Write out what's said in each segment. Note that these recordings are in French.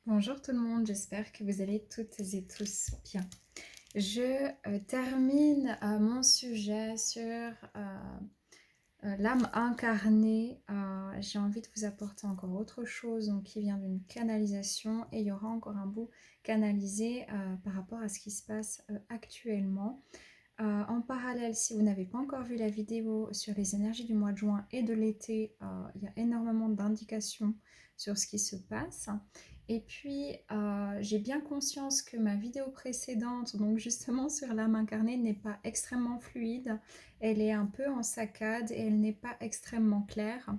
Bonjour tout le monde, j'espère que vous allez toutes et tous bien. Je termine mon sujet sur l'âme incarnée. J'ai envie de vous apporter encore autre chose donc, qui vient d'une canalisation et il y aura encore un bout canalisé par rapport à ce qui se passe actuellement. En parallèle, si vous n'avez pas encore vu la vidéo sur les énergies du mois de juin et de l'été, il y a énormément d'indications sur ce qui se passe. Et puis, j'ai bien conscience que ma vidéo précédente, donc justement sur l'âme incarnée, n'est pas extrêmement fluide. Elle est un peu en saccade et elle n'est pas extrêmement claire.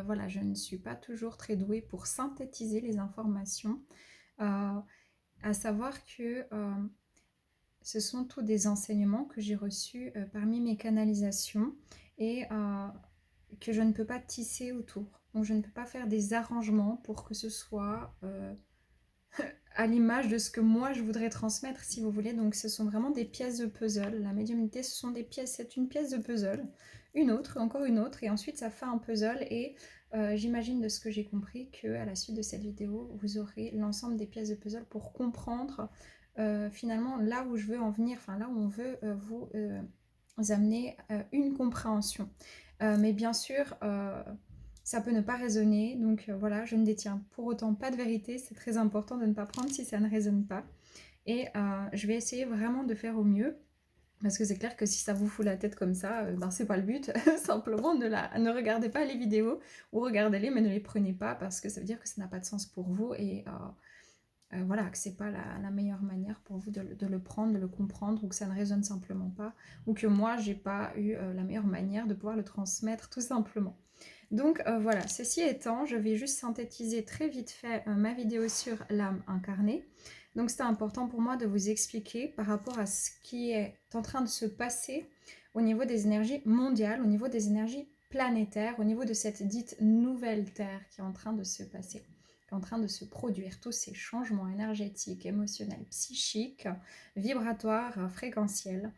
Voilà, je ne suis pas toujours très douée pour synthétiser les informations. À savoir que ce sont tous des enseignements que j'ai reçus parmi mes canalisations et que je ne peux pas tisser autour. Donc je ne peux pas faire des arrangements pour que ce soit à l'image de ce que moi je voudrais transmettre, si vous voulez. Donc ce sont vraiment des pièces de puzzle. La médiumnité, ce sont des pièces, c'est une pièce de puzzle, une autre, encore une autre, et ensuite ça fait un puzzle. Et j'imagine de ce que j'ai compris qu'à la suite de cette vidéo, vous aurez l'ensemble des pièces de puzzle pour comprendre finalement là où je veux en venir, enfin là où on veut vous amener une compréhension. Mais bien sûr, ça peut ne pas résonner, donc voilà, je ne détiens pour autant pas de vérité, c'est très important de ne pas prendre si ça ne résonne pas. Et je vais essayer vraiment de faire au mieux, parce que c'est clair que si ça vous fout la tête comme ça, ben c'est pas le but. Simplement ne regardez pas les vidéos, ou regardez-les mais ne les prenez pas, parce que ça veut dire que ça n'a pas de sens pour vous, et voilà, que c'est pas la meilleure manière pour vous de le prendre, de le comprendre, ou que ça ne résonne simplement pas, ou que moi j'ai pas eu la meilleure manière de pouvoir le transmettre tout simplement. Donc voilà, ceci étant, je vais juste synthétiser très vite fait ma vidéo sur l'âme incarnée. Donc c'était important pour moi de vous expliquer par rapport à ce qui est en train de se passer au niveau des énergies mondiales, au niveau des énergies planétaires, au niveau de cette dite nouvelle Terre qui est en train de se passer, qui est en train de se produire. Tous ces changements énergétiques, émotionnels, psychiques, vibratoires, fréquentiels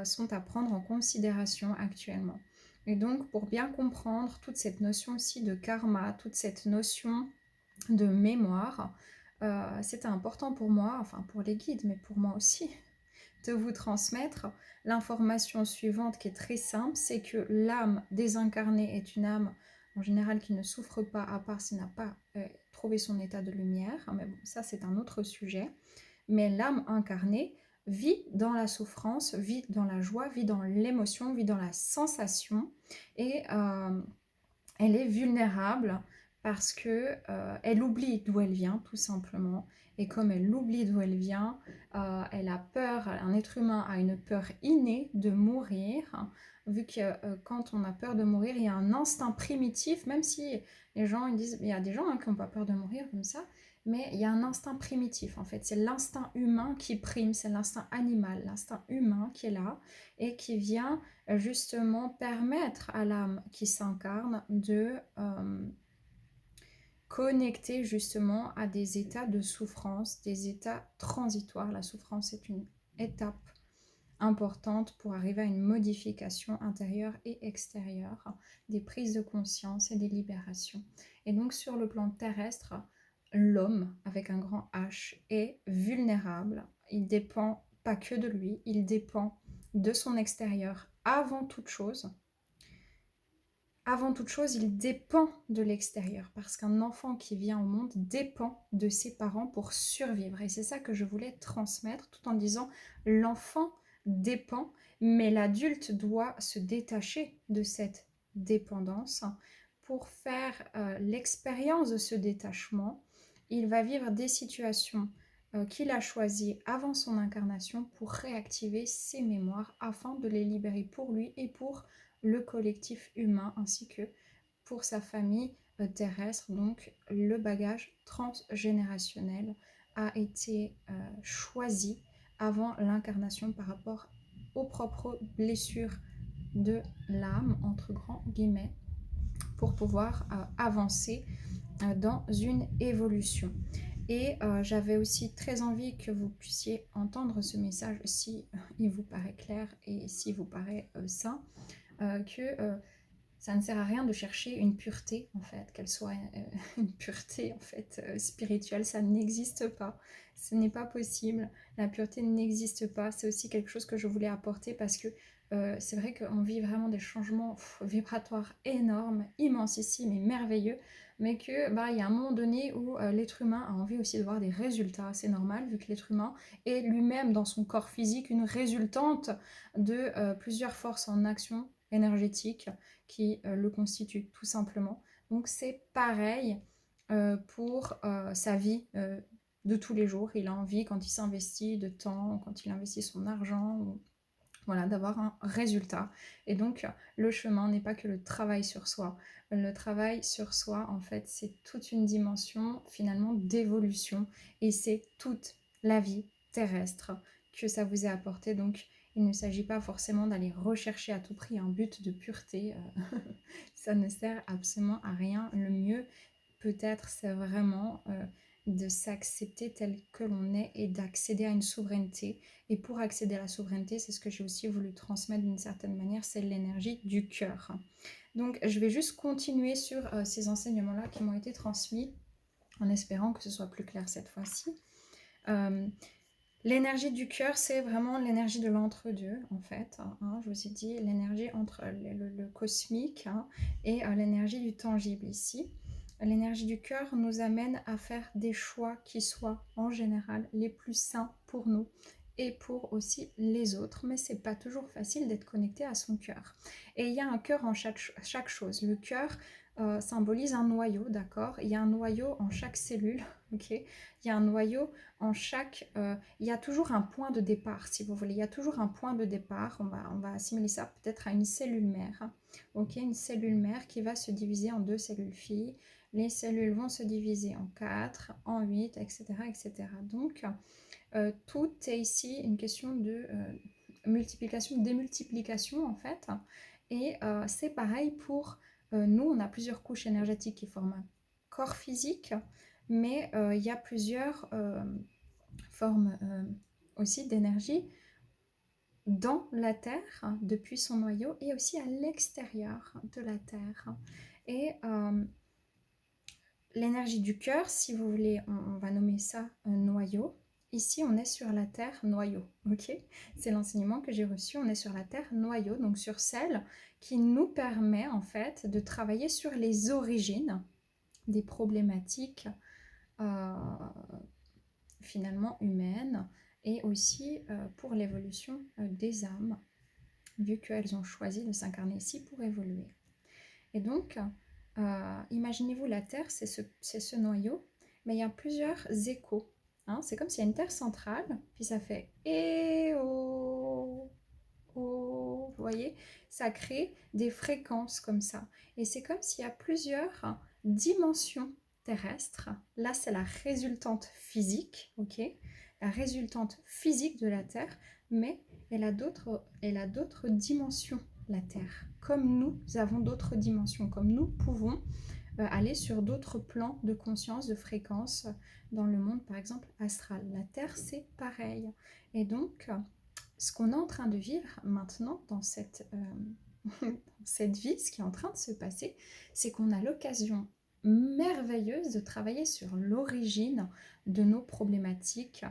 sont à prendre en considération actuellement. Et donc, pour bien comprendre toute cette notion aussi de karma, toute cette notion de mémoire, c'était important pour moi, enfin pour les guides, mais pour moi aussi, de vous transmettre l'information suivante qui est très simple, c'est que l'âme désincarnée est une âme en général qui ne souffre pas, à part s'il n'a pas trouvé son état de lumière, mais bon, ça c'est un autre sujet. Mais l'âme incarnée vit dans la souffrance, vit dans la joie, vit dans l'émotion, vit dans la sensation, et elle est vulnérable parce que elle oublie d'où elle vient tout simplement, et comme elle oublie d'où elle vient, elle a peur, un être humain a une peur innée de mourir, vu que quand on a peur de mourir, il y a un instinct primitif, même si les gens ils disent, il y a des gens hein, qui n'ont pas peur de mourir comme ça, mais il y a un instinct primitif en fait, c'est l'instinct humain qui prime, c'est l'instinct animal, l'instinct humain qui est là et qui vient justement permettre à l'âme qui s'incarne de connecter justement à des états de souffrance, des états transitoires. La souffrance est une étape importante pour arriver à une modification intérieure et extérieure, des prises de conscience et des libérations. Et donc sur le plan terrestre, l'homme avec un grand H est vulnérable. Il dépend pas que de lui, il dépend de son extérieur avant toute chose. Avant toute chose, il dépend de l'extérieur, parce qu'un enfant qui vient au monde dépend de ses parents pour survivre. Et c'est ça que je voulais transmettre, tout en disant l'enfant dépend, mais l'adulte doit se détacher de cette dépendance. Pour faire l'expérience de ce détachement, il va vivre des situations qu'il a choisies avant son incarnation pour réactiver ses mémoires afin de les libérer pour lui et pour le collectif humain ainsi que pour sa famille terrestre. Donc le bagage transgénérationnel a été choisi avant l'incarnation par rapport aux propres blessures de l'âme, entre grands guillemets, pour pouvoir avancer dans une évolution. Et j'avais aussi très envie que vous puissiez entendre ce message si il vous paraît clair et si vous paraît sain, que ça ne sert à rien de chercher une pureté, en fait, qu'elle soit une pureté, en fait, spirituelle, ça n'existe pas. Ce n'est pas possible. La pureté n'existe pas. C'est aussi quelque chose que je voulais apporter parce que c'est vrai qu'on vit vraiment des changements vibratoires énormes, immensissimes et merveilleux, mais que bah, il y a un moment donné où l'être humain a envie aussi de voir des résultats. C'est normal, vu que l'être humain est lui-même dans son corps physique une résultante de plusieurs forces en action énergétique qui le constituent tout simplement. Donc c'est pareil pour sa vie de tous les jours. Il a envie, quand il s'investit de temps, quand il investit son argent, ou, voilà, d'avoir un résultat. Et donc le chemin n'est pas que le travail sur soi. Le travail sur soi, en fait, c'est toute une dimension finalement d'évolution et c'est toute la vie terrestre que ça vous a apporté. Donc il ne s'agit pas forcément d'aller rechercher à tout prix un but de pureté. Ça ne sert absolument à rien. Le mieux, peut-être, c'est vraiment de s'accepter tel que l'on est et d'accéder à une souveraineté. Et pour accéder à la souveraineté, c'est ce que j'ai aussi voulu transmettre d'une certaine manière, c'est l'énergie du cœur. Donc je vais juste continuer sur ces enseignements-là qui m'ont été transmis, en espérant que ce soit plus clair cette fois-ci. L'énergie du cœur, c'est vraiment l'énergie de l'entre-deux, en fait. Hein, je vous ai dit l'énergie entre le cosmique et l'énergie du tangible ici. L'énergie du cœur nous amène à faire des choix qui soient en général les plus sains pour nous et pour aussi les autres, mais c'est pas toujours facile d'être connecté à son cœur. Et il y a un cœur en chaque chose. Le cœur symbolise un noyau, d'accord? Il y a un noyau en chaque cellule, ok? Il y a un noyau en chaque... il y a toujours un point de départ, si vous voulez. Il y a toujours un point de départ. On va assimiler ça peut-être à une cellule mère. Ok, une cellule mère qui va se diviser en 2 cellules filles. Les cellules vont se diviser en 4, en 8, etc. etc. Donc, tout est ici une question de multiplication, démultiplication en fait. Et c'est pareil pour nous, on a plusieurs couches énergétiques qui forment un corps physique, mais il y a plusieurs formes aussi d'énergie dans la Terre, depuis son noyau, et aussi à l'extérieur de la Terre. Et l'énergie du cœur, si vous voulez, on va nommer ça un noyau. Ici, on est sur la Terre noyau, ok? C'est l'enseignement que j'ai reçu, on est sur la Terre noyau, donc sur celle qui nous permet en fait de travailler sur les origines des problématiques finalement humaines et aussi pour l'évolution des âmes, vu qu'elles ont choisi de s'incarner ici pour évoluer. Et donc, imaginez-vous la Terre, c'est ce noyau, mais il y a plusieurs échos. Hein, c'est comme s'il y a une Terre centrale, puis ça fait « oh, oh », vous voyez, ça crée des fréquences comme ça. Et c'est comme s'il y a plusieurs dimensions terrestres. Là, c'est la résultante physique, ok? La résultante physique de la Terre, mais elle a d'autres dimensions, la Terre. Comme nous avons d'autres dimensions, comme nous pouvons aller sur d'autres plans de conscience, de fréquence dans le monde, par exemple, astral. La Terre, c'est pareil. Et donc, ce qu'on est en train de vivre maintenant dans cette vie, ce qui est en train de se passer, c'est qu'on a l'occasion merveilleuse de travailler sur l'origine de nos problématiques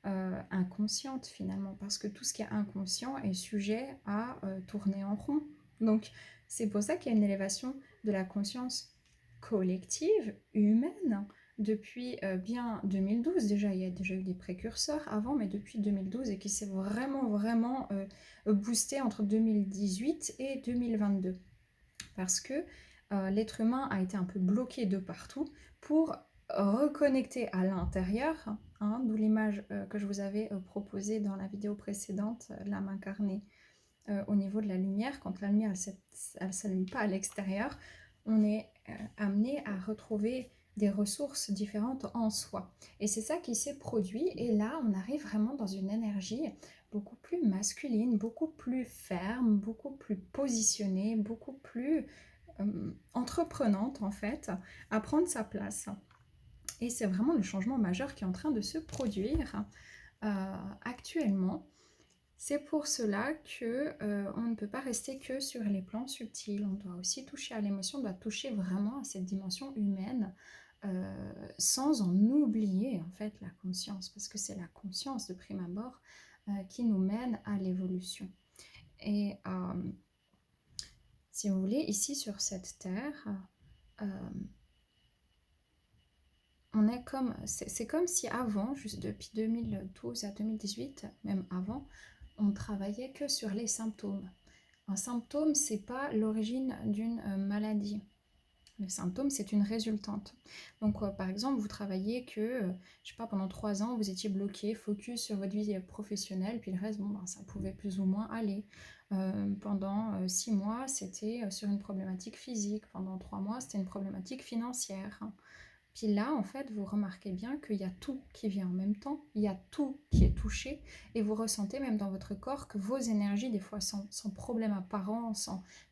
inconscientes finalement, parce que tout ce qui est inconscient est sujet à tourner en rond. Donc c'est pour ça qu'il y a une élévation de la conscience collective, humaine, depuis bien 2012. Déjà, il y a déjà eu des précurseurs avant, mais depuis 2012, et qui s'est vraiment boosté entre 2018 et 2022. Parce que l'être humain a été un peu bloqué de partout pour reconnecter à l'intérieur, hein, d'où l'image que je vous avais proposée dans la vidéo précédente, l'âme incarnée au niveau de la lumière. Quand la lumière elle s'allume pas à l'extérieur, on est amené à retrouver des ressources différentes en soi. Et c'est ça qui s'est produit. Et là, on arrive vraiment dans une énergie beaucoup plus masculine, beaucoup plus ferme, beaucoup plus positionnée, beaucoup plus entreprenante en fait, à prendre sa place. Et c'est vraiment le changement majeur qui est en train de se produire actuellement. C'est pour cela que on ne peut pas rester que sur les plans subtils. On doit aussi toucher à l'émotion, on doit toucher vraiment à cette dimension humaine, sans en oublier en fait la conscience, parce que c'est la conscience de prime abord qui nous mène à l'évolution. Et si vous voulez, ici sur cette terre, euh, on est comme, c'est comme si avant, juste depuis 2012 à 2018, même avant, on travaillait que sur les symptômes. Un symptôme, c'est pas l'origine d'une maladie. Le symptôme, c'est une résultante. Donc, par exemple, vous travaillez que, je sais pas, pendant 3 ans, vous étiez bloqué, focus sur votre vie professionnelle, puis le reste, bon, ben, ça pouvait plus ou moins aller. Pendant 6 mois, c'était sur une problématique physique. Pendant 3 mois, c'était une problématique financière. Puis là, en fait, vous remarquez bien qu'il y a tout qui vient en même temps, il y a tout qui est touché, et vous ressentez même dans votre corps que vos énergies, des fois sans problème apparent,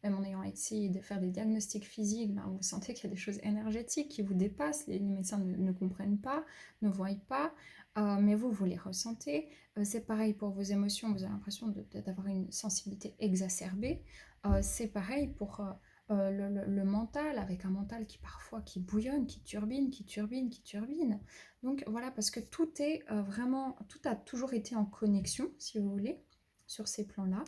même en ayant essayé de faire des diagnostics physiques, ben, vous sentez qu'il y a des choses énergétiques qui vous dépassent, les médecins ne comprennent pas, ne voient pas, mais vous les ressentez. C'est pareil pour vos émotions, vous avez l'impression d'avoir une sensibilité exacerbée. C'est pareil pour le mental, avec un mental qui parfois qui bouillonne, qui turbine, qui turbine, qui turbine. Donc voilà, parce que tout est vraiment, tout a toujours été en connexion, si vous voulez, sur ces plans-là.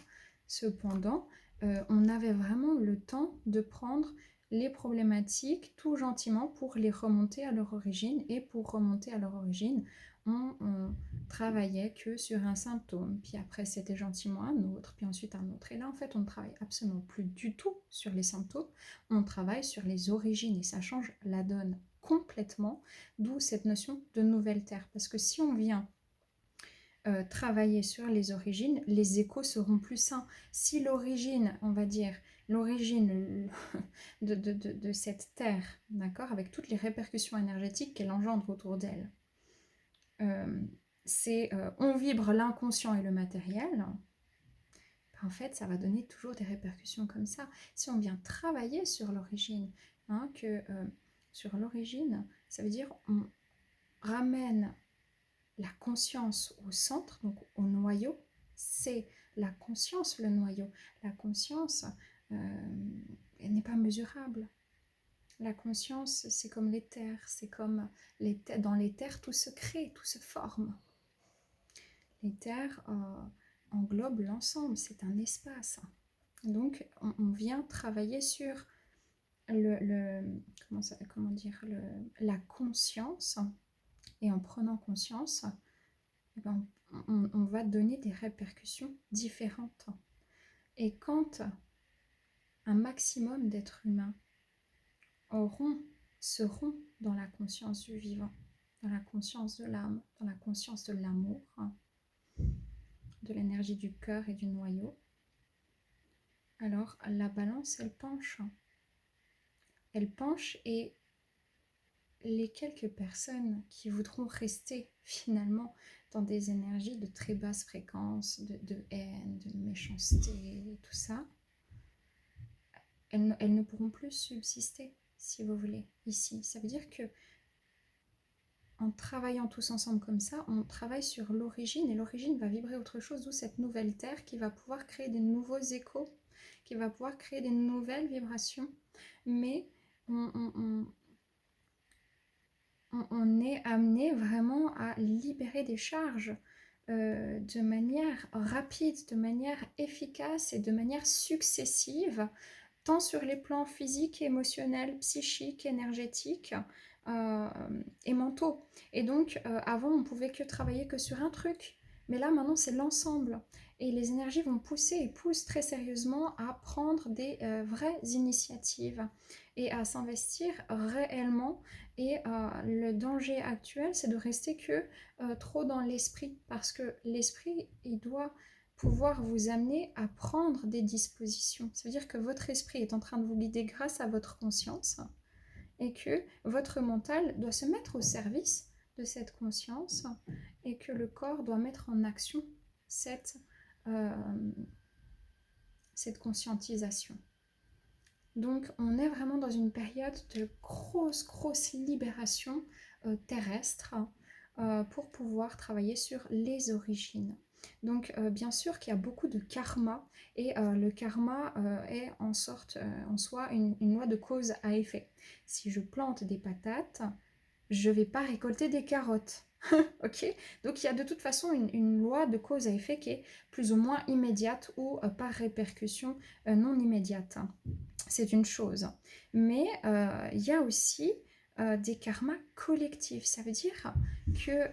Cependant, on avait vraiment le temps de prendre les problématiques tout gentiment pour les remonter à leur origine. Et pour remonter à leur origine, on travaillait que sur un symptôme, puis après c'était gentiment un autre, puis ensuite un autre. Et là en fait on ne travaille absolument plus du tout sur les symptômes, on travaille sur les origines et ça change la donne complètement, d'où cette notion de nouvelle terre. Parce que si on vient travailler sur les origines, les échos seront plus sains. Si l'origine, on va dire, l'origine de cette terre, d'accord, avec toutes les répercussions énergétiques qu'elle engendre autour d'elle, c'est on vibre l'inconscient et le matériel, en fait, ça va donner toujours des répercussions comme ça. Si on vient travailler sur l'origine, hein, sur l'origine, ça veut dire on ramène la conscience au centre, donc au noyau. C'est la conscience le noyau. La conscience, elle n'est pas mesurable. La conscience, c'est comme l'éther, c'est comme dans l'éther, tout se crée, tout se forme. L'éther englobe l'ensemble, c'est un espace. Donc, on vient travailler sur la conscience, et en prenant conscience, eh ben, on va donner des répercussions différentes. Et quand un maximum d'êtres humains seront dans la conscience du vivant, dans la conscience de l'âme, dans la conscience de l'amour, de l'énergie du cœur et du noyau, alors la balance, elle penche. Elle penche et les quelques personnes qui voudront rester finalement dans des énergies de très basse fréquence, de haine, de méchanceté, tout ça, elles ne pourront plus subsister, si vous voulez, ici. Ça veut dire que en travaillant tous ensemble comme ça, on travaille sur l'origine et l'origine va vibrer autre chose, d'où cette nouvelle terre qui va pouvoir créer des nouveaux échos, qui va pouvoir créer des nouvelles vibrations. Mais on est amené vraiment à libérer des charges de manière rapide, de manière efficace et de manière successive, tant sur les plans physiques, émotionnels, psychiques, énergétiques et mentaux. Et donc, avant, on pouvait que travailler que sur un truc. Mais là, maintenant, c'est l'ensemble. Et les énergies vont pousser et poussent très sérieusement à prendre des vraies initiatives et à s'investir réellement. Et le danger actuel, c'est de rester que trop dans l'esprit. Parce que l'esprit, il doit pouvoir vous amener à prendre des dispositions. Ça veut dire que votre esprit est en train de vous guider grâce à votre conscience et que votre mental doit se mettre au service de cette conscience et que le corps doit mettre en action cette conscientisation. Donc on est vraiment dans une période de grosse libération terrestre pour pouvoir travailler sur les origines. Donc bien sûr qu'il y a beaucoup de karma et le karma est en soi une loi de cause à effet. Si je plante des patates, je ne vais pas récolter des carottes. Ok. Donc il y a de toute façon une loi de cause à effet qui est plus ou moins immédiate ou par répercussion non immédiate. C'est une chose. Mais il y a aussi des karmas collectifs. Ça veut dire que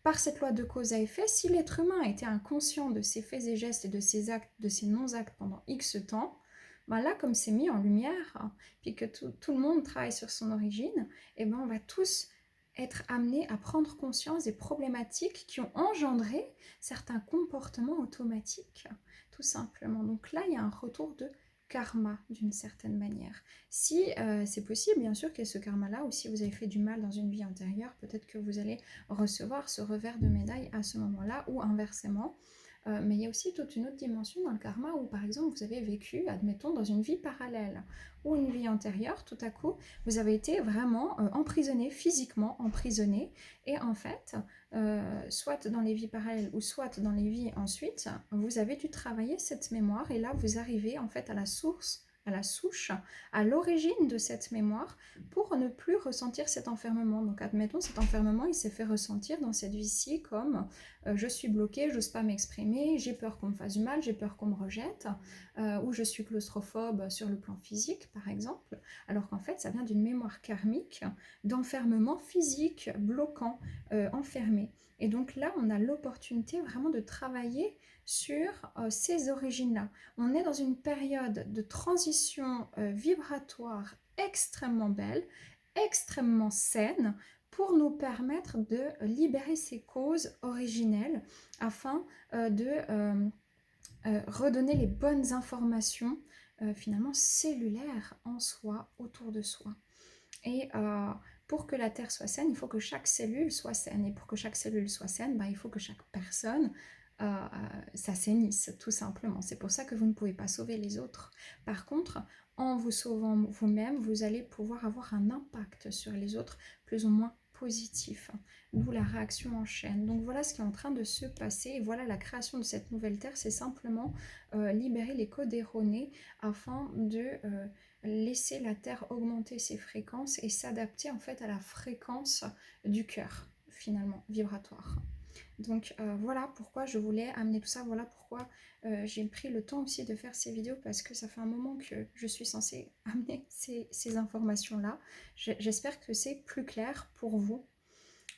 par cette loi de cause à effet, si l'être humain était inconscient de ses faits et gestes et de ses actes, de ses non-actes pendant X temps, ben là, comme c'est mis en lumière, puis que tout le monde travaille sur son origine, et ben on va tous être amenés à prendre conscience des problématiques qui ont engendré certains comportements automatiques, tout simplement. Donc là, il y a un retour de karma d'une certaine manière. Si c'est possible, bien sûr, qu'il y ait ce karma-là, ou si vous avez fait du mal dans une vie antérieure, peut-être que vous allez recevoir ce revers de médaille à ce moment-là, ou inversement. Mais il y a aussi toute une autre dimension dans le karma où, par exemple, vous avez vécu, admettons, dans une vie parallèle ou une vie antérieure, tout à coup, vous avez été vraiment emprisonné, physiquement emprisonné, et en fait, soit dans les vies parallèles ou soit dans les vies ensuite, vous avez dû travailler cette mémoire, et là, vous arrivez en fait à la source, à la souche, à l'origine de cette mémoire pour ne plus ressentir cet enfermement. Donc admettons, cet enfermement, il s'est fait ressentir dans cette vie-ci comme je suis bloquée, j'ose pas m'exprimer, j'ai peur qu'on me fasse du mal, j'ai peur qu'on me rejette, ou je suis claustrophobe sur le plan physique par exemple, alors qu'en fait ça vient d'une mémoire karmique d'enfermement physique, bloquant, enfermé. Et donc là, on a l'opportunité vraiment de travailler sur ces origines-là. On est dans une période de transition vibratoire extrêmement belle, extrêmement saine, pour nous permettre de libérer ces causes originelles afin de redonner les bonnes informations finalement cellulaires en soi, autour de soi. Et pour que la Terre soit saine, il faut que chaque cellule soit saine. Et pour que chaque cellule soit saine, il faut que chaque personne s'assainisse, tout simplement. C'est pour ça que vous ne pouvez pas sauver les autres. Par contre, en vous sauvant vous-même, vous allez pouvoir avoir un impact sur les autres plus ou moins positif, d'où la réaction en chaîne. Donc voilà ce qui est en train de se passer, et voilà la création de cette nouvelle Terre, c'est simplement libérer les codes erronés afin de laisser la Terre augmenter ses fréquences et s'adapter en fait à la fréquence du cœur, finalement, vibratoire. Donc voilà pourquoi je voulais amener tout ça, voilà pourquoi j'ai pris le temps aussi de faire ces vidéos, parce que ça fait un moment que je suis censée amener ces informations-là. J'espère que c'est plus clair pour vous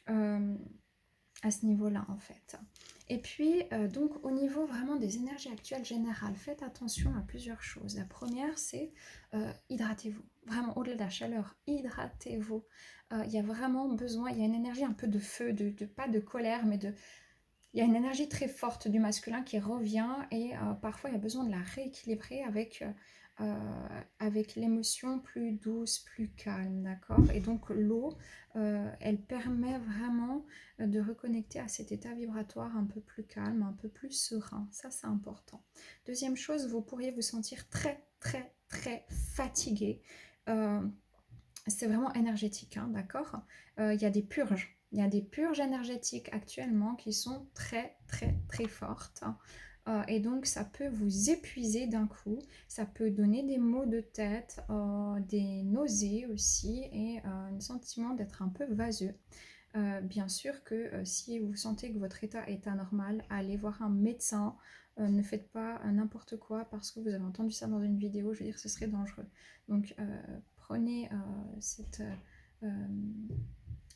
à ce niveau-là en fait. Et puis donc au niveau vraiment des énergies actuelles générales, faites attention à plusieurs choses. La première, c'est hydratez-vous. Vraiment, au-delà de la chaleur, hydratez-vous. Il y a vraiment besoin, il y a une énergie un peu de feu, pas de colère, mais de... Il y a une énergie très forte du masculin qui revient, et parfois il y a besoin de la rééquilibrer avec l'émotion plus douce, plus calme, d'accord. Et donc l'eau, elle permet vraiment de reconnecter à cet état vibratoire un peu plus calme, un peu plus serein. Ça, c'est important. Deuxième chose, vous pourriez vous sentir très, très, très fatigué. C'est vraiment énergétique, hein, d'accord. Il y a des purges. Il y a des purges énergétiques actuellement qui sont très, très, très fortes. Et donc, ça peut vous épuiser d'un coup. Ça peut donner des maux de tête, des nausées aussi, et un sentiment d'être un peu vaseux. Bien sûr que si vous sentez que votre état est anormal, allez voir un médecin. Ne faites pas n'importe quoi parce que vous avez entendu ça dans une vidéo. Je veux dire, ce serait dangereux. Donc, prenez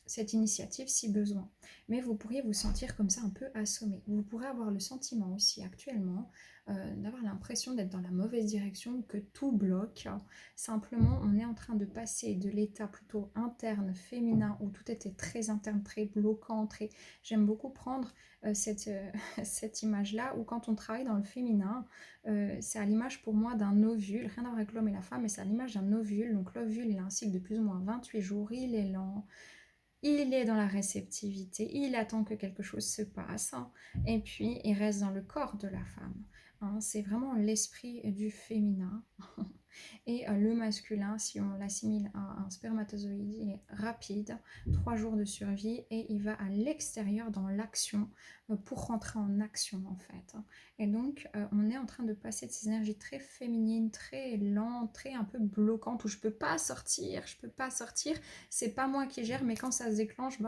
cette initiative si besoin. Mais vous pourriez vous sentir comme ça un peu assommé. Vous pourrez avoir le sentiment aussi actuellement d'avoir l'impression d'être dans la mauvaise direction, que tout bloque. Simplement, on est en train de passer de l'état plutôt interne, féminin, où tout était très interne, très bloquant, très... J'aime beaucoup prendre cette image-là, où quand on travaille dans le féminin, c'est à l'image pour moi d'un ovule, rien à voir avec l'homme et la femme, mais c'est à l'image d'un ovule. Donc l'ovule, il a un cycle de plus ou moins 28 jours, il est lent, il est dans la réceptivité, il attend que quelque chose se passe, hein, et puis il reste dans le corps de la femme. Hein, c'est vraiment l'esprit du féminin. Et le masculin, si on l'assimile à un spermatozoïde, il est rapide, 3 jours de survie, et il va à l'extérieur dans l'action pour rentrer en action en fait. Et donc on est en train de passer de ces énergies très féminines, très lentes, très un peu bloquantes, où je peux pas sortir, c'est pas moi qui gère, mais quand ça se déclenche,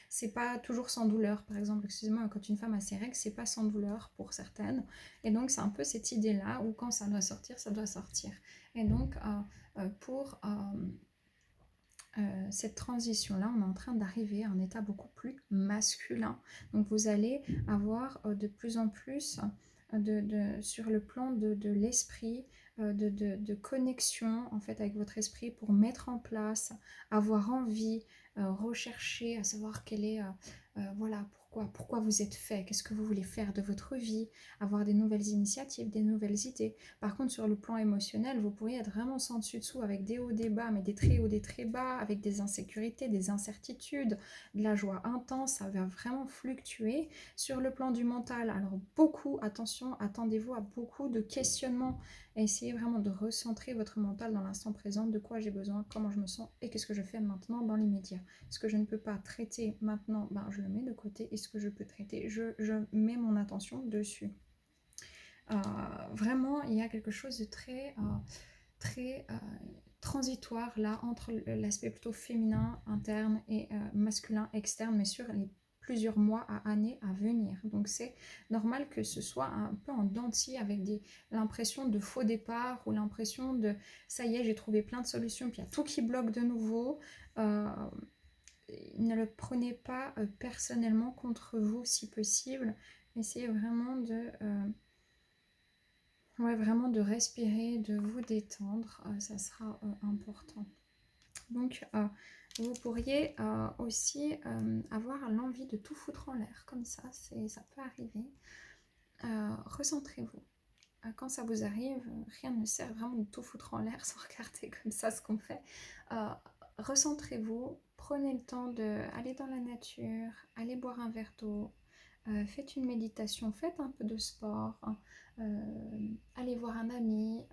c'est pas toujours sans douleur. Par exemple, excusez-moi, quand une femme a ses règles, c'est pas sans douleur pour certaines. Et donc c'est un peu cette idée-là où quand ça doit sortir, ça doit sortir. Et donc pour cette transition-là, on est en train d'arriver à un état beaucoup plus masculin. Donc vous allez avoir de plus en plus sur le plan de l'esprit, de connexion en fait avec votre esprit pour mettre en place, avoir envie, rechercher, à savoir quelle est, voilà, pourquoi vous êtes fait, qu'est-ce que vous voulez faire de votre vie, avoir des nouvelles initiatives, des nouvelles idées. Par contre, sur le plan émotionnel, vous pourriez être vraiment sans dessus dessous avec des hauts, des bas, mais des très hauts, des très bas, avec des insécurités, des incertitudes, de la joie intense, ça va vraiment fluctuer. Sur le plan du mental, alors beaucoup, attention, attendez-vous à beaucoup de questionnements. Essayez vraiment de recentrer votre mental dans l'instant présent, de quoi j'ai besoin, comment je me sens et qu'est-ce que je fais maintenant dans l'immédiat. Ce que je ne peux pas traiter maintenant, je le mets de côté, et ce que je peux traiter, je mets mon attention dessus. Vraiment, il y a quelque chose de très transitoire là entre l'aspect plutôt féminin interne et masculin externe, mais sur les plusieurs mois à années à venir. Donc c'est normal que ce soit un peu en dents de scie avec l'impression de faux départ ou l'impression de ça y est, j'ai trouvé plein de solutions, puis il y a tout qui bloque de nouveau. Ne le prenez pas personnellement contre vous si possible. Essayez vraiment vraiment de respirer, de vous détendre, ça sera important. Donc vous pourriez aussi avoir l'envie de tout foutre en l'air, comme ça peut arriver. Recentrez-vous. Quand ça vous arrive, rien ne sert vraiment de tout foutre en l'air sans regarder comme ça ce qu'on fait. Recentrez-vous, prenez le temps d'aller dans la nature, allez boire un verre d'eau, faites une méditation, faites un peu de sport, allez voir un ami,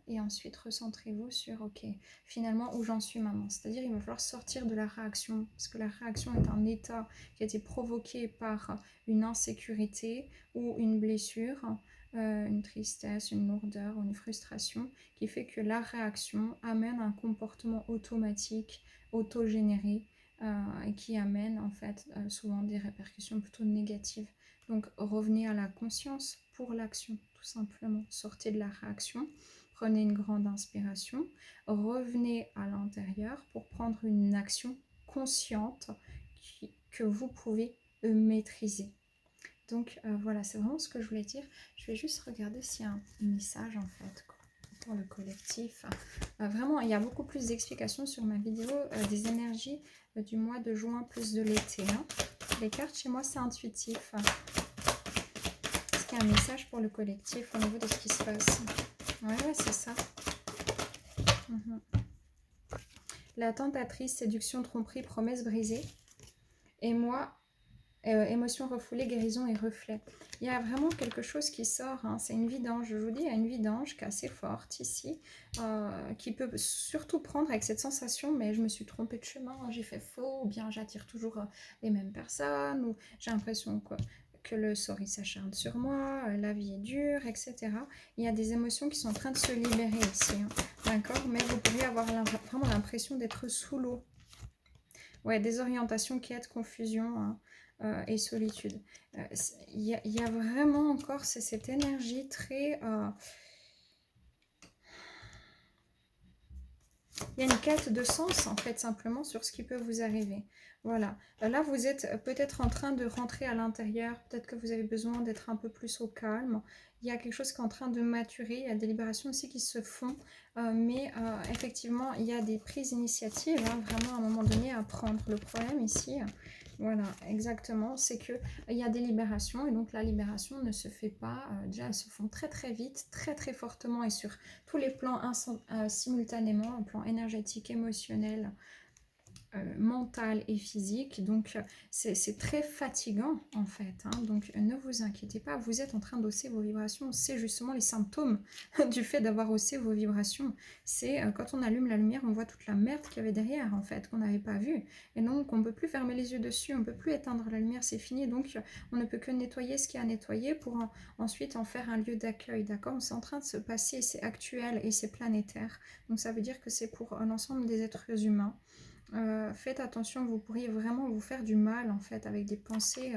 et ensuite recentrez-vous sur ok, finalement où j'en suis maintenant. C'est-à-dire il va falloir sortir de la réaction, parce que la réaction est un état qui a été provoqué par une insécurité ou une blessure, une tristesse, une lourdeur ou une frustration, qui fait que la réaction amène un comportement automatique, autogénéré, et qui amène en fait souvent des répercussions plutôt négatives. Donc revenez à la conscience pour l'action, tout simplement. Sortez de la réaction, prenez une grande inspiration, revenez à l'intérieur pour prendre une action consciente que vous pouvez maîtriser. Donc voilà, c'est vraiment ce que je voulais dire. Je vais juste regarder s'il y a un message en fait pour le collectif. Vraiment, il y a beaucoup plus d'explications sur ma vidéo des énergies du mois de juin plus de l'été. Hein. Les cartes chez moi, c'est intuitif. Est-ce qu'il y a un message pour le collectif au niveau de ce qui se passe? Ouais, c'est ça. La tentatrice, séduction, tromperie, promesse brisée. Et moi, émotion refoulée, guérison et reflet. Il y a vraiment quelque chose qui sort, hein. C'est une vidange, je vous dis, il y a une vidange qui est assez forte ici, qui peut surtout prendre avec cette sensation, mais je me suis trompée de chemin, j'ai fait faux, ou bien j'attire toujours les mêmes personnes, ou j'ai l'impression que le sort il s'acharne sur moi, la vie est dure, etc. Il y a des émotions qui sont en train de se libérer ici, hein. D'accord, mais vous pourriez avoir vraiment l'impression d'être sous l'eau. Ouais, désorientation, quête, confusion, hein. Et solitude. Il y a vraiment encore cette énergie très... il y a une quête de sens, en fait, simplement, sur ce qui peut vous arriver. Voilà. Là, vous êtes peut-être en train de rentrer à l'intérieur. Peut-être que vous avez besoin d'être un peu plus au calme. Il y a quelque chose qui est en train de maturer. Il y a des libérations aussi qui se font. Mais effectivement, il y a des prises d'initiative, hein, vraiment à un moment donné à prendre. Le problème ici... Voilà, exactement. C'est qu'il y a des libérations et donc la libération ne se fait pas. Déjà, elles se font très très vite, très très fortement et sur tous les plans simultanément, un plan énergétique, émotionnel, mentale et physique. Donc c'est très fatigant en fait, hein. Donc ne vous inquiétez pas, vous êtes en train d'hausser vos vibrations. C'est justement les symptômes du fait d'avoir haussé vos vibrations. C'est quand on allume la lumière, on voit toute la merde qu'il y avait derrière en fait, qu'on n'avait pas vue. Et donc on ne peut plus fermer les yeux dessus, on ne peut plus éteindre la lumière, c'est fini. Donc on ne peut que nettoyer ce qui est à nettoyer pour ensuite en faire un lieu d'accueil, d'accord? C'est en train de se passer, c'est actuel et c'est planétaire. Donc ça veut dire que c'est pour l'ensemble des êtres humains. Faites attention, vous pourriez vraiment vous faire du mal en fait avec des pensées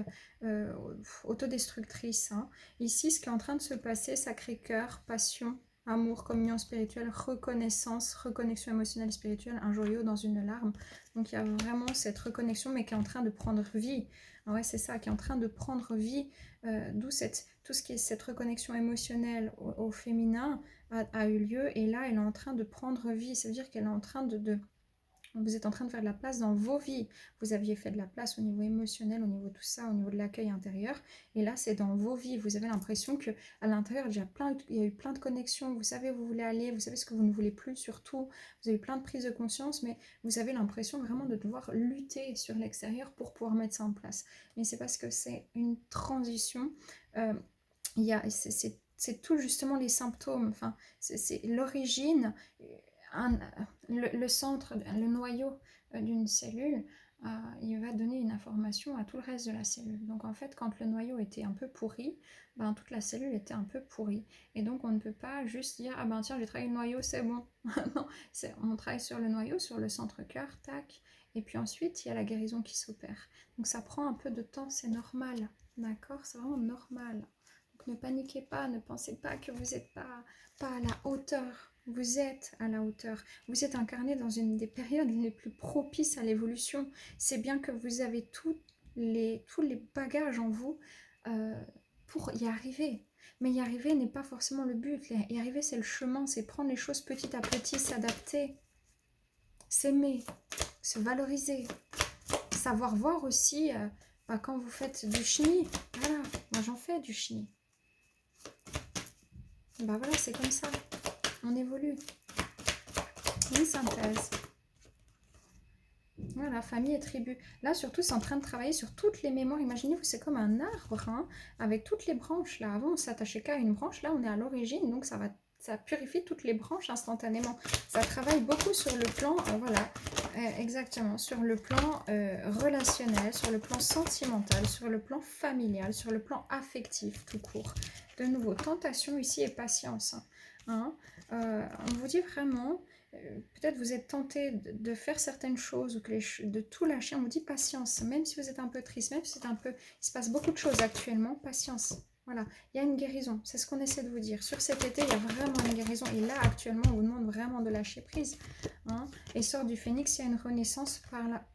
autodestructrices, hein. Ici, ce qui est en train de se passer, Sacré-Cœur, passion, amour, communion spirituelle, reconnaissance, reconnexion émotionnelle et spirituelle, un joyau dans une larme. Donc il y a vraiment cette reconnexion mais qui est en train de prendre vie. Ah ouais, c'est ça, qui est en train de prendre vie, d'où tout ce qui est cette reconnexion émotionnelle au féminin a eu lieu et là elle est en train de prendre vie. Ça veut dire qu'elle est en train vous êtes en train de faire de la place dans vos vies. Vous aviez fait de la place au niveau émotionnel, au niveau de tout ça, au niveau de l'accueil intérieur. Et là, c'est dans vos vies. Vous avez l'impression qu'à l'intérieur, il y a eu plein de connexions. Vous savez où vous voulez aller, vous savez ce que vous ne voulez plus surtout. Vous avez eu plein de prises de conscience, mais vous avez l'impression vraiment de devoir lutter sur l'extérieur pour pouvoir mettre ça en place. Mais c'est parce que c'est une transition. Euh, c'est tout justement les symptômes. Enfin, c'est l'origine. Un, le centre, le noyau d'une cellule, il va donner une information à tout le reste de la cellule. Donc en fait, quand le noyau était un peu pourri, ben, toute la cellule était un peu pourrie. Et donc on ne peut pas juste dire, ah ben tiens, j'ai travaillé le noyau, c'est bon. Non, on travaille sur le noyau, sur le centre cœur, tac. Et puis ensuite, il y a la guérison qui s'opère. Donc ça prend un peu de temps, c'est normal. D'accord? C'est vraiment normal. Donc ne paniquez pas, ne pensez pas que vous n'êtes pas à la hauteur. Vous êtes à la hauteur. Vous êtes incarné dans une des périodes les plus propices à l'évolution. C'est bien que vous avez tous les bagages en vous pour y arriver. Mais y arriver n'est pas forcément le but. Y arriver, c'est le chemin, c'est prendre les choses petit à petit, s'adapter, s'aimer, se valoriser, savoir voir aussi quand vous faites du chenille. Voilà, moi j'en fais du chenille. Bah voilà, c'est comme ça. On évolue. Une synthèse. Voilà, famille et tribu. Là, surtout, c'est en train de travailler sur toutes les mémoires. Imaginez-vous, c'est comme un arbre, hein, avec toutes les branches. Là, avant, on s'attachait qu'à une branche. Là, on est à l'origine, donc ça purifie toutes les branches instantanément. Ça travaille beaucoup sur le plan, voilà, exactement, sur le plan relationnel, sur le plan sentimental, sur le plan familial, sur le plan affectif, tout court. De nouveau, tentation ici et patience. Hein. On vous dit vraiment... peut-être vous êtes tenté de faire certaines choses ou de tout lâcher. On vous dit patience, même si vous êtes un peu triste, même si il se passe beaucoup de choses actuellement, patience. Voilà, il y a une guérison, c'est ce qu'on essaie de vous dire. Sur cet été, il y a vraiment une guérison. Et là, actuellement, on vous demande vraiment de lâcher prise. Hein. Et sort du phénix, il y a une renaissance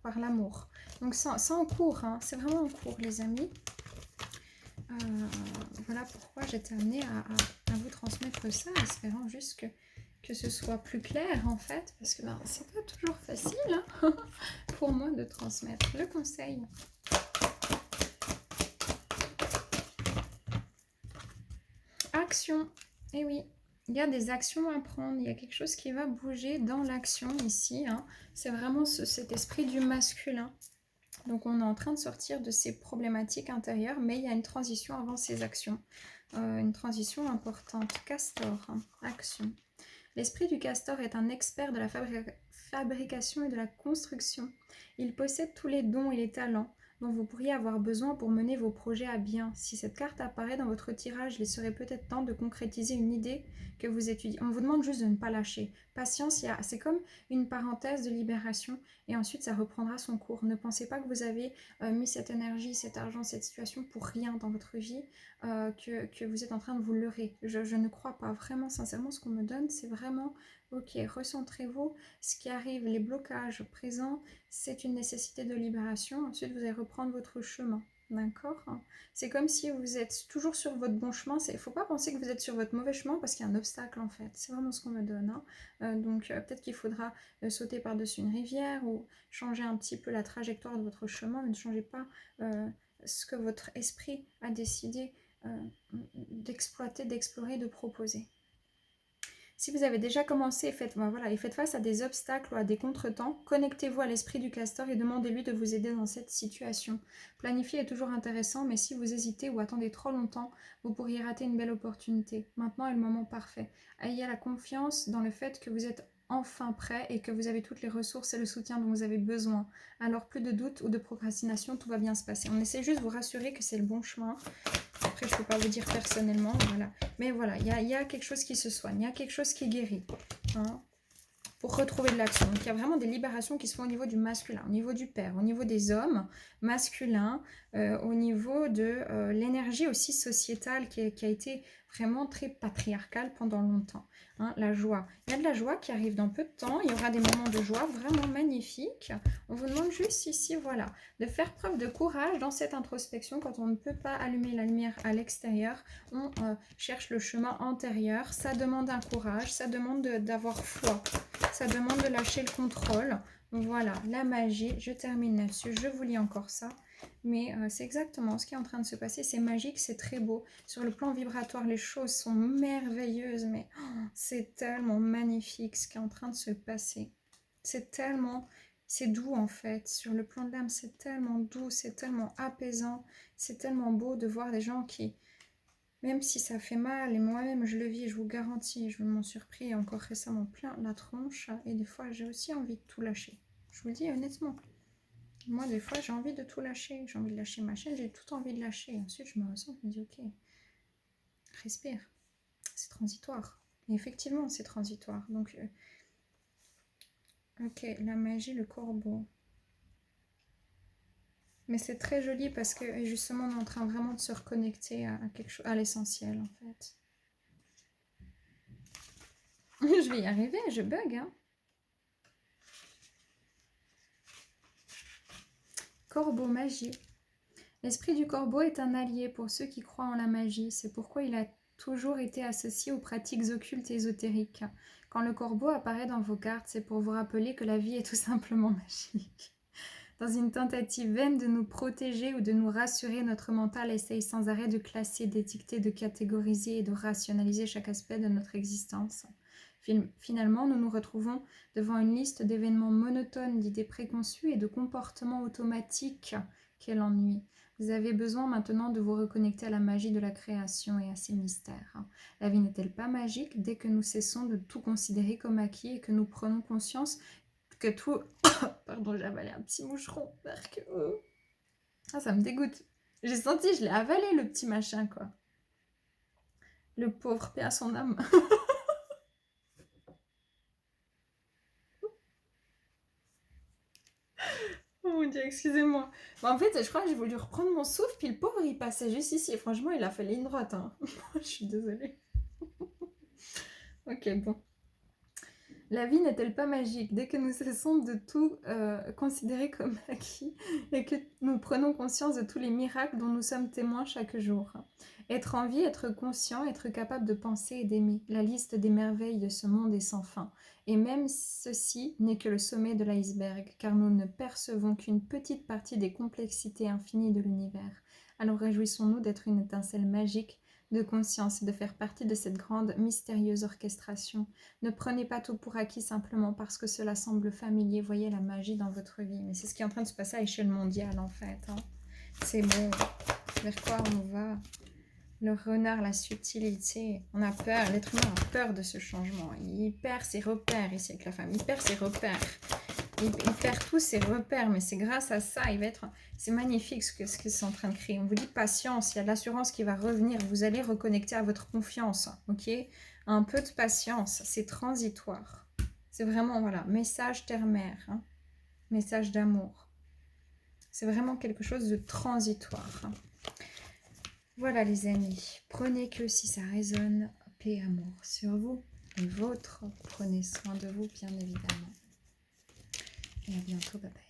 par l'amour. Donc ça en cours, hein. C'est vraiment en cours, les amis. Voilà pourquoi j'étais amenée à vous transmettre ça, espérant juste que ce soit plus clair en fait, parce que c'est pas toujours facile hein, pour moi de transmettre le conseil. Action, et oui, il y a des actions à prendre, il y a quelque chose qui va bouger dans l'action ici, hein. C'est vraiment cet esprit du masculin. Donc on est en train de sortir de ces problématiques intérieures, mais il y a une transition avant ces actions, une transition importante. Castor, hein, action. L'esprit du castor est un expert de la fabrication et de la construction. Il possède tous les dons et les talents dont vous pourriez avoir besoin pour mener vos projets à bien. Si cette carte apparaît dans votre tirage, il serait peut-être temps de concrétiser une idée que vous étudiez. On vous demande juste de ne pas lâcher. Patience, c'est comme une parenthèse de libération et ensuite ça reprendra son cours. Ne pensez pas que vous avez mis cette énergie, cet argent, cette situation pour rien dans votre vie, que vous êtes en train de vous leurrer. Je ne crois pas. Vraiment, sincèrement, ce qu'on me donne, c'est vraiment, ok, recentrez-vous. Ce qui arrive, les blocages présents, c'est une nécessité de libération. Ensuite, vous allez reprendre votre chemin. D'accord? C'est comme si vous êtes toujours sur votre bon chemin. Il ne faut pas penser que vous êtes sur votre mauvais chemin parce qu'il y a un obstacle en fait. C'est vraiment ce qu'on me donne. Hein. Donc peut-être qu'il faudra sauter par-dessus une rivière ou changer un petit peu la trajectoire de votre chemin, mais ne changez pas ce que votre esprit a décidé d'exploiter, d'explorer, de proposer. Si vous avez déjà commencé et faites face à des obstacles ou à des contretemps, connectez-vous à l'esprit du castor et demandez-lui de vous aider dans cette situation. Planifier est toujours intéressant, mais si vous hésitez ou attendez trop longtemps, vous pourriez rater une belle opportunité. Maintenant est le moment parfait. Ayez la confiance dans le fait que vous êtes enfin prêt et que vous avez toutes les ressources et le soutien dont vous avez besoin. Alors plus de doute ou de procrastination, tout va bien se passer. On essaie juste de vous rassurer que c'est le bon chemin. Après, je ne peux pas vous dire personnellement, voilà. Mais voilà, il y a quelque chose qui se soigne, il y a quelque chose qui guérit. Hein, pour retrouver de l'action. Donc, il y a vraiment des libérations qui se font au niveau du masculin, au niveau du père, au niveau des hommes masculins, au niveau de l'énergie aussi sociétale qui a été vraiment très patriarcale pendant longtemps. Hein, la joie. Il y a de la joie qui arrive dans peu de temps. Il y aura des moments de joie vraiment magnifiques. On vous demande juste ici, voilà, de faire preuve de courage dans cette introspection. Quand on ne peut pas allumer la lumière à l'extérieur, on cherche le chemin antérieur. Ça demande un courage, ça demande d'avoir foi. Ça demande de lâcher le contrôle. Voilà, la magie, je termine là-dessus. Je vous lis encore ça. Mais c'est exactement ce qui est en train de se passer. C'est magique, c'est très beau. Sur le plan vibratoire, les choses sont merveilleuses. Mais c'est tellement magnifique ce qui est en train de se passer. C'est tellement... C'est doux en fait. Sur le plan de l'âme, c'est tellement doux, c'est tellement apaisant. C'est tellement beau de voir des gens qui... Même si ça fait mal, et moi-même je le vis, je vous garantis, je m'en suis pris encore récemment plein la tronche, et des fois j'ai aussi envie de tout lâcher. Je vous le dis honnêtement. Moi des fois j'ai envie de tout lâcher, j'ai envie de lâcher ma chaîne, j'ai tout envie de lâcher. Ensuite je me ressens, je me dis ok, respire, c'est transitoire. Et effectivement c'est transitoire. Donc ok, la magie, le corbeau. Mais c'est très joli parce que justement on est en train vraiment de se reconnecter à quelque chose, à l'essentiel en fait. Je vais y arriver, je bug, hein. Corbeau, magie. L'esprit du corbeau est un allié pour ceux qui croient en la magie. C'est pourquoi il a toujours été associé aux pratiques occultes et ésotériques. Quand le corbeau apparaît dans vos cartes, c'est pour vous rappeler que la vie est tout simplement magique. Dans une tentative vaine de nous protéger ou de nous rassurer, notre mental essaye sans arrêt de classer, d'étiqueter, de catégoriser et de rationaliser chaque aspect de notre existence. Finalement, nous nous retrouvons devant une liste d'événements monotones, d'idées préconçues et de comportements automatiques qu'est l'ennui. Vous avez besoin maintenant de vous reconnecter à la magie de la création et à ses mystères. La vie n'est-elle pas magique dès que nous cessons de tout considérer comme acquis et que nous prenons conscience que tout... Pardon, j'ai avalé un petit moucheron. Ah, ça me dégoûte. J'ai senti, je l'ai avalé le petit machin, quoi. Le pauvre, paix à son âme. Oh mon dieu, excusez-moi. Bah, en fait, je crois que j'ai voulu reprendre mon souffle, puis le pauvre, il passait juste ici. Et franchement, il a fait ligne droite. Hein. Je suis désolée. Ok, bon. La vie n'est-elle pas magique dès que nous cessons de tout considérer comme acquis et que nous prenons conscience de tous les miracles dont nous sommes témoins chaque jour? Être en vie, être conscient, être capable de penser et d'aimer. La liste des merveilles de ce monde est sans fin. Et même ceci n'est que le sommet de l'iceberg, car nous ne percevons qu'une petite partie des complexités infinies de l'univers. Alors réjouissons-nous d'être une étincelle magique de conscience et de faire partie de cette grande, mystérieuse orchestration. Ne prenez pas tout pour acquis simplement parce que cela semble familier. Voyez la magie dans votre vie. Mais c'est ce qui est en train de se passer à l'échelle mondiale, en fait. Hein. C'est bon. Vers quoi on va? Le renard, la subtilité. On a peur. L'être humain a peur de ce changement. Il perd ses repères ici avec la femme. Il perd ses repères. Il perd tous ses repères, mais c'est grâce à ça, c'est magnifique ce que c'est en train de créer. On vous dit patience, il y a de l'assurance qui va revenir, vous allez reconnecter à votre confiance, ok? Un peu de patience, c'est transitoire. C'est vraiment, voilà, message terre-mère, hein, message d'amour. C'est vraiment quelque chose de transitoire. Voilà les amis, prenez que si ça résonne, paix et amour sur vous et vôtres. Prenez soin de vous, bien évidemment. Et à bientôt, bye bye.